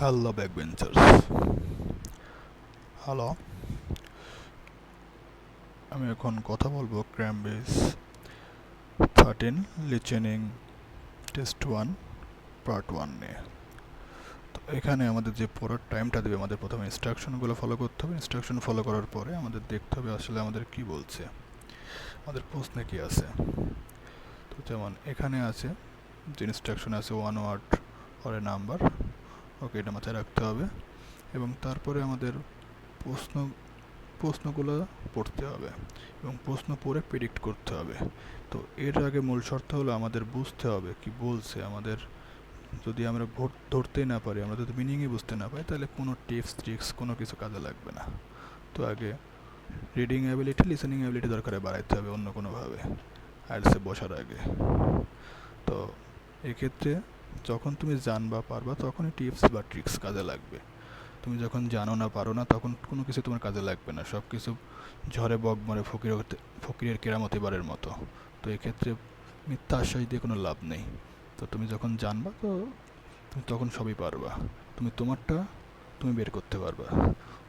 Hello ব্যাকবেঞ্চার্স। Hello, আমি এখন কথা বলবো ক্র্যামব্রিজ 13 লিচেনিং টেস্ট 1 পার্ট 1 নিয়ে। তো এখানে আমাদের যে পড়ার টাইমটা দেবে, আমাদের প্রথমে ইনস্ট্রাকশনগুলো ফলো করতে হবে। ইনস্ট্রাকশন ফলো করার পরে আমাদের দেখতে হবে আসলে আমাদের কি বলছে, আমাদের প্রশ্নে কি আছে। তো যেমন এখানে আছে যে ইনস্ট্রাকশন আছে 1 ওয়ার্ড অর এ নাম্বার, ওকে, এটা মাথায় রাখতে হবে। এবং তারপরে আমাদের প্রশ্ন প্রশ্নগুলো পড়তে হবে এবং প্রশ্ন পড়ে প্রেডিক্ট করতে হবে। তো এর আগে মূল শর্ত হলো আমাদের বুঝতে হবে কি বলছে। আমাদের যদি আমরা ধরতেই না পারি, আমরা যদি মিনিংই বুঝতে না পারি, তাহলে কোনো টিপস ট্রিক্স কোনো কিছু কাজে লাগবে না। তো আগে রিডিং অ্যাবিলিটি, লিসেনিং অ্যাবিলিটি দরকারে বাড়াইতে হবে অন্য কোনোভাবে আইএলটিএসে বসার আগে। তো এক্ষেত্রে যখন তুমি জানবা পারবা তখনই টিপস বা ট্রিক্স কাজে লাগবে। তুমি যখন জানো না পারো না তখন কোনো কিছু তোমার কাজে লাগবে না। সব কিছু ঝড়ে বক মরে ফকিরের কেরামতি বারের মতো। তো এক্ষেত্রে মিথ্যা আশ্বাস দিয়ে কোনো লাভ নেই। তো তুমি যখন জানবা তো তুমি তখন সবই পারবা। তুমি তোমারটা তুমি বের করতে পারবা।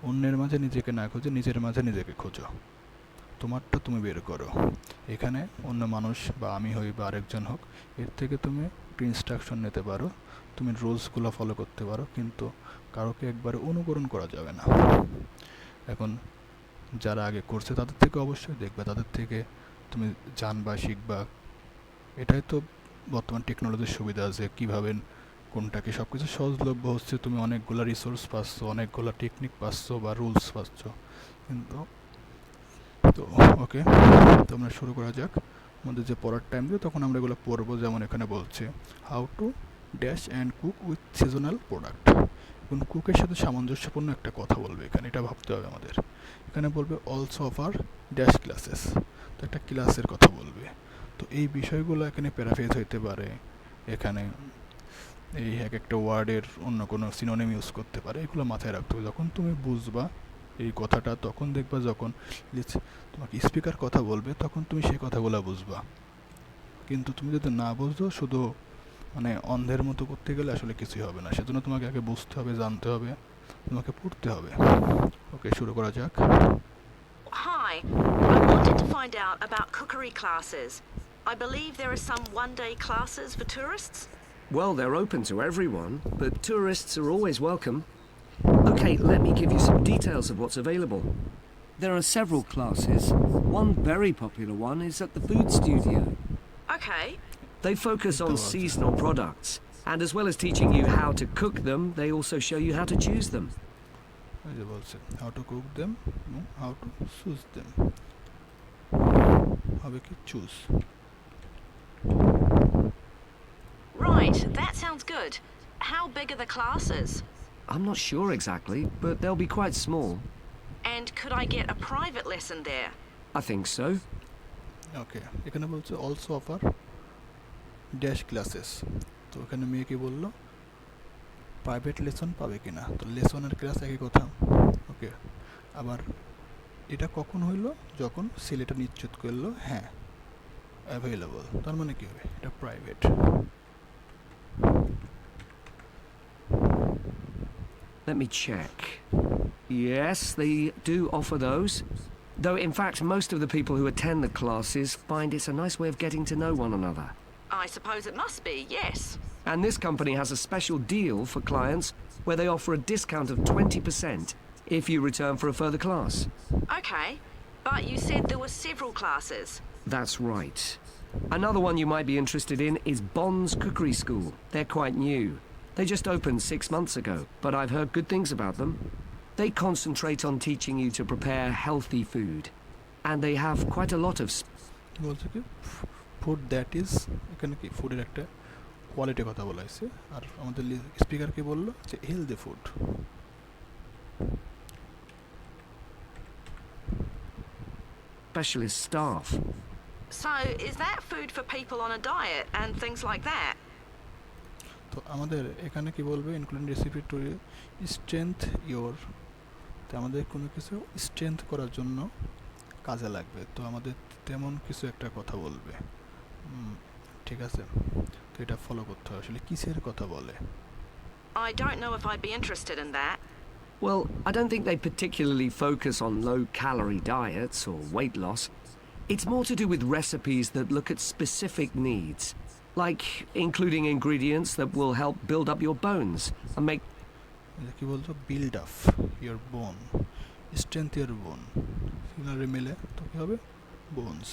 অন্যের মাঝে নিজেকে না খুঁজে নিজের মাঝে নিজেকে খোঁজো। তোমারটা তুমি বের করো। এখানে অন্য মানুষ বা আমি হই বা আরেকজন হোক, এর থেকে তুমি একটা ইনস্ট্রাকশন নিতে পারো, তুমি রুলসগুলো ফলো করতে পারো, কিন্তু কারোকে একবারে অনুকরণ করা যাবে না। এখন যারা আগে করছে তাদের থেকে অবশ্যই দেখবে, তাদের থেকে তুমি জানবা শিখবা। এটাই তো বর্তমান টেকনোলজির সুবিধা আছে, কীভাবে কোনটাকে সব কিছু সহজলভ্য হচ্ছে। তুমি অনেকগুলো রিসোর্স পাচ্ছ, অনেকগুলো টেকনিক পাচ্ছ বা রুলস পাচ্ছ। কিন্তু তো ওকে, তো আমরা শুরু করা যাক। আমাদের যে পড়ার টাইম দিয়ে তখন আমরা এগুলো পড়বো। যেমন এখানে বলছে how to dash and cook with seasonal product. এখন কুকের সাথে সামঞ্জস্যপূর্ণ একটা কথা বলবে এখানে, এটা ভাবতে হবে আমাদের। এখানে বলবে অলসো অফার ড্যাশ ক্লাসেস, তো একটা ক্লাসের কথা বলবে। তো এই বিষয়গুলো এখানে প্যারাফ্রেজ হইতে পারে। এখানে এই এক একটা ওয়ার্ডের অন্য কোনো সিনোনিম ইউজ করতে পারে। এগুলো মাথায় রাখতে হবে। যখন তুমি বুঝবা এই কথাটা তখন দেখবা, যখন তোমাকে স্পিকার কথা বলবে তখন তুমি সেই কথাগুলো বুঝবা। কিন্তু তুমি যদি না বুঝো, শুধু মানে অন্ধের মতো করতে গেলে আসলে কিছুই হবে না। সেজন্য তোমাকে আগে বুঝতে হবে, জানতে হবে, তোমাকে পড়তে হবে। ওকে, শুরু করা যাক। Hi, I wanted to find out about cookery classes. I believe there are some one-day classes for tourists. Well, they're open to everyone, but tourists are always welcome. Okay, let me give you some details of what's available. There are several classes. One very popular one is at the food studio. Okay, They focus on seasonal products, and as well as teaching you how to cook them, they also show you how to choose them. এই যে বলছে how to cook them, how to choose them, হবে কি choose. right, that sounds good. How big are the classes? I'm not sure exactly, but they'll be quite small. And could I get a private lesson there? I think so. ওকে, এখানে বলছে also offer dash classes. তো এখানে মেয়ে কি বললো, private lesson পাবে কিনা। তো লেসন আর ক্লাস একই কথা। ওকে, আবার এটা কখন হইলো, যখন ছেলেটা নিশ্চিত করলো হ্যাঁ অ্যাভেলেবল, তার মানে কি হবে, এটা private. Let me check. Yes, they do offer those. Though, in fact, most of the people who attend the classes find it's a nice way of getting to know one another. I suppose it must be, yes. And this company has a special deal for clients where they offer a discount of 20% if you return for a further class. Okay, but you said there were several classes. That's right. Another one you might be interested in is Bond's Cookery School. They're quite new. They just opened 6 months ago, but I've heard good things about them. They concentrate on teaching you to prepare healthy food. And they have quite a lot of... বলছে কি food that is, এখানে কি ফুডের একটা quality কথা বলা হয়েছে। আর আমাদের স্পিকার কি বললো যে healthy food. specialist staff. So, is that food for people on a diet and things like that? তো আমাদের এখানে কি বলবে, including recipe two strength your. তো আমাদের কোনো কিছু স্ট্রেংথ করার জন্য কাজে লাগবে, তো আমাদের তেমন কিছু একটা কথা বলবে। ঠিক আছে, তো এটা ফলো করতে হবে আসলে কিসের কথা বলে। I don't know if I'd be interested in that. Well, I don't think they particularly focus on low-calorie diets or weight loss. It's more to do with recipes that look at specific needs, like including ingredients that will help build up your bones and make... এটা কি বলছো, build up your বোন, strength your বোন, সিমিলারে মিলে তো কী হবে, bones.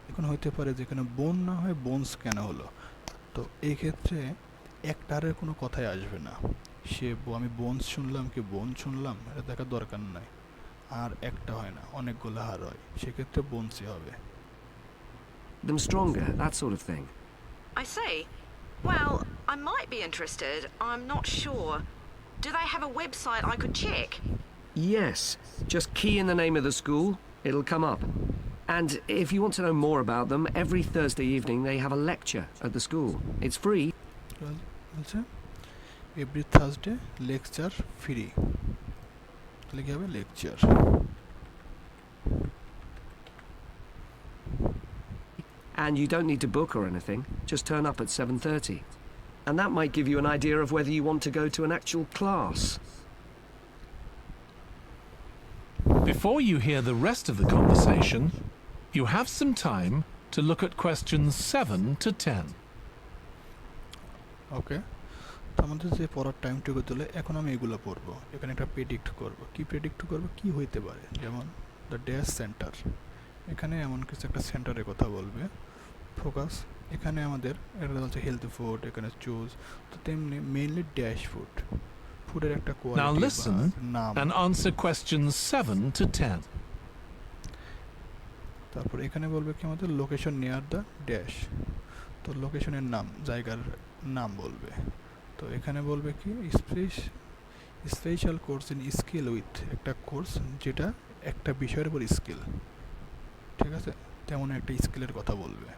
এখন হইতে পারে যেখানে বোন না হয় বোনস কেন হলো, তো এই ক্ষেত্রে একটারের কোনো কথাই আসবে না। আমি বোনস শুনলাম কি বোন শুনলাম এটা দেখার দরকার নাই। আর একটা হয় না, অনেকগুলো হার হয়, সেক্ষেত্রে বোনসই হবে। them stronger, that sort of thing. I see. Well, I might be interested. I'm not sure. Do they have a website I could check? Yes, just key in the name of the school, it'll come up. And if you want to know more about them, every Thursday evening they have a lecture at the school. It's free. বলছে every Thursday lecture free, তাহলে কি হবে, lecture. And you don't need to book or anything, just turn up at 7:30. And that might give you an idea of whether you want to go to an actual class. Before you hear the rest of the conversation, you have some time to look at questions 7 to 10. ওকে, তো আমাদের যে পড়ার টাইমটুকু দিলে এখন আমি এগুলো পড়বো। এখানে একটা প্রেডিক্ট করব, কি প্রেডিক্ট করব, কি হইতে পারে, যেমন দ্য ড্যাশ সেন্টার, এখানে এমন কিছু একটা সেন্টারের কথা বলবে। ফোকাস, এখানে আমাদের এটা হচ্ছে হেলথি ফুড, এখানে চুজ, তো তেমনি মেইনলি ড্যাশ ফুড, ফুডের একটা Now কোয়ালিটি listen নাম। and answer questions 7 to 10. তারপর এখানে বলবে কি আমাদের লোকেশন নিয়ার দ্য ড্যাশ, তো লোকেশনের নাম, জায়গার নাম বলবে। তো এখানে বলবে কি special course in skill with, একটা কোর্স যেটা একটা বিষয়ের উপর স্কিল, ঠিক আছে, তেমন একটা স্কিলের কথা বলবে।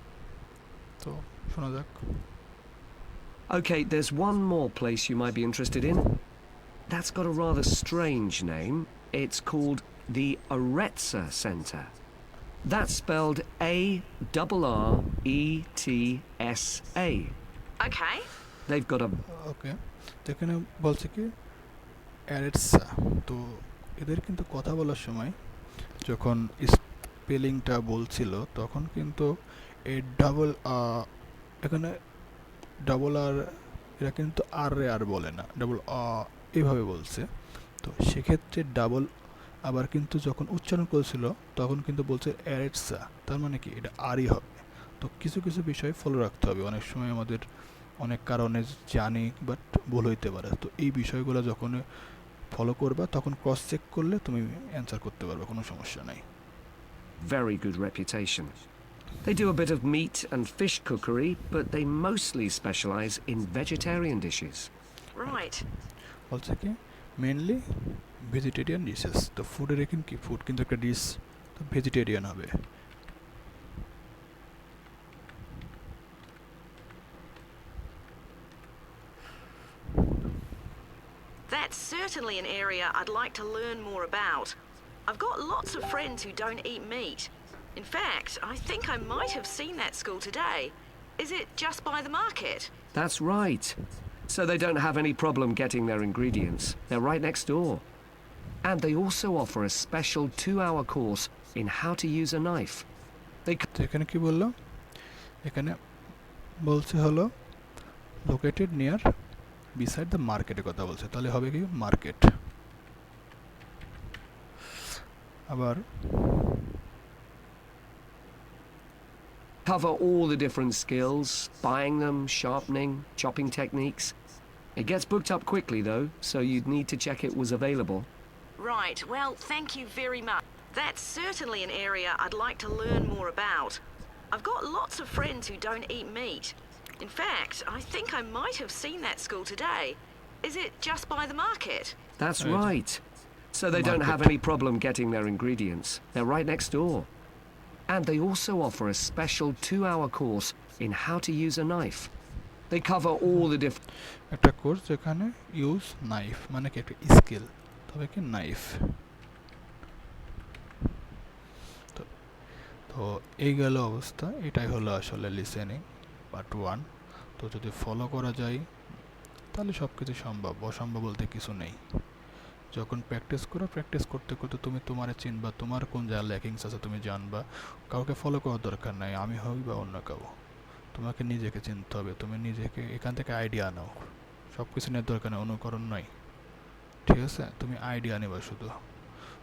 তো শোনা যাক। Okay, there's one more place you might be interested in. That's got a rather strange name. It's called the Aretsa Center. That's spelled A-R-R-E-T-S-A. Okay. They've got a... ওকে, তো এখানে বলছে কি অ্যারেটসা, তো এদের কিন্তু কথা বলার সময় যখন স্পেলিংটা বলছিল তখন কিন্তু এই ডাবল এখানে ডাবল আর, এরা কিন্তু আর বলে না, ডাবল এইভাবে বলছে। তো সেক্ষেত্রে ডাবল আবার কিন্তু যখন উচ্চারণ করেছিল তখন কিন্তু বলছে অ্যারেটসা, তার মানে কি এটা আরই হবে। তো কিছু কিছু বিষয় ফলো রাখতে হবে, অনেক সময় আমাদের অনেক কারণে জানি বাট ভুল হইতে পারে। তো এই বিষয়গুলো যখন ফলো করবা তখন ক্রস চেক করলে তুমি অ্যান্সার করতে পারবে, কোনো সমস্যা নাই। very good reputation. They do a bit of meat and fish cookery, but they mostly specialize in vegetarian dishes. Right. বলছে কি মেনলি ভেজিটেরিয়ান ডিশেস, তো ফুডের এখানে কি ফুড কিন্তু একটা ডিশ, তো ভেজিটেরিয়ান হবে। That's certainly an area I'd like to learn more about. I've got lots of friends who don't eat meat. In fact, I think I might have seen that school today. Is it just by the market? That's right. So they don't have any problem getting their ingredients. They're right next door. And they also offer a special 2-hour course in how to use a knife. তো এখানে কি বললো, এখানে বলছে হলো located near beside the মার্কেটের কথা বলছে, তাহলে হবে কি মার্কেট। আবার Cover all the different skills, buying them, sharpening, chopping techniques. It gets booked up quickly though, so you'd need to check it was available. Right, well, thank you very much. That's certainly an area I'd like to learn more about. I've got lots of friends who don't eat meat. In fact, I think I might have seen that school today. Is it just by the market? That's Right. right. So they don't have Market. any problem getting their ingredients. They're right next door. And they also offer a special 2-hour course in how to use a knife. They cover all the different... একটা course যেখানে use knife, মানে কি একটা skill, তবে কি knife. তো এই গেল অবস্থা, এটাই হলো আসলে লিসেনিং পার্ট 1। তো যদি ফলো করা যায় তাহলে সব কিছু সম্ভব, অসম্ভব বলতে কিছু নেই। যখন প্র্যাকটিস করতে করতে তুমি তোমারে চিনবা, তোমার কোন যা ল্যাকিংস আছে তুমি জানবা। কাউকে ফলো করার দরকার নাই, আমি হই বা অন্য কেউ। তোমাকে নিজেকে চিনতে হবে, তুমি নিজেকে এখান থেকে আইডিয়া নাও। সব কিছু নেওয়ার দরকার নেই, অনুকরণ নয়, ঠিক আছে? তুমি আইডিয়া নেবা শুধু।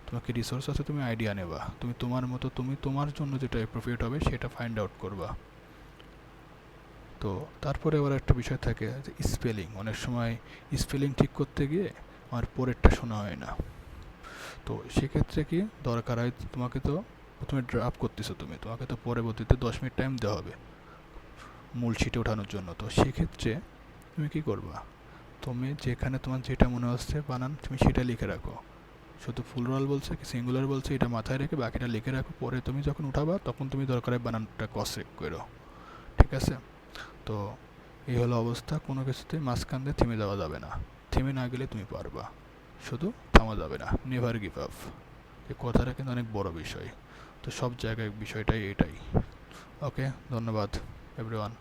তোমাকে রিসোর্স আছে, তুমি আইডিয়া নেবা, তুমি তোমার মতো, তুমি তোমার জন্য যেটা অ্যাপ্রোপ্রিয়েট হবে সেটা ফাইন্ড আউট করবা। তো তারপরে আবার একটা বিষয় থাকে যে স্পেলিং। অনেক সময় স্পেলিং ঠিক করতে গিয়ে আমার পরেরটা শোনা হয় না। তো সেক্ষেত্রে কি দরকার হয়, তোমাকে তো প্রথমে ড্রাফট করতেছো তুমি, তোমাকে তো পরবর্তীতে 10 মিনিট টাইম দেওয়া হবে মূল শিটে ওঠানোর জন্য। তো সেক্ষেত্রে তুমি কি করবা, তুমি যেখানে তোমার যেটা মনে হচ্ছে বানান তুমি সেটা লিখে রাখো। শুধু ফুলরাল বলছে কি সিঙ্গুলার বলছে এটা মাথায় রেখে বাকিটা লিখে রাখো। পরে তুমি যখন উঠাবা তখন তুমি দরকার হয় বানানটা ক্রস চেক করো, ঠিক আছে? তো এই হলো অবস্থা। কোনো কিছুতেই মাঝখান দিয়ে থেমে যাওয়া যাবে না। থেমে না গেলে তুমি পারবা, শুধু থামা যাবে না। নেভার গিভ আপ, এই কথাটা কিন্তু অনেক বড় বিষয়। তো সব জায়গায় বিষয়টাই এটাই। ওকে, ধন্যবাদ এভরিওয়ান।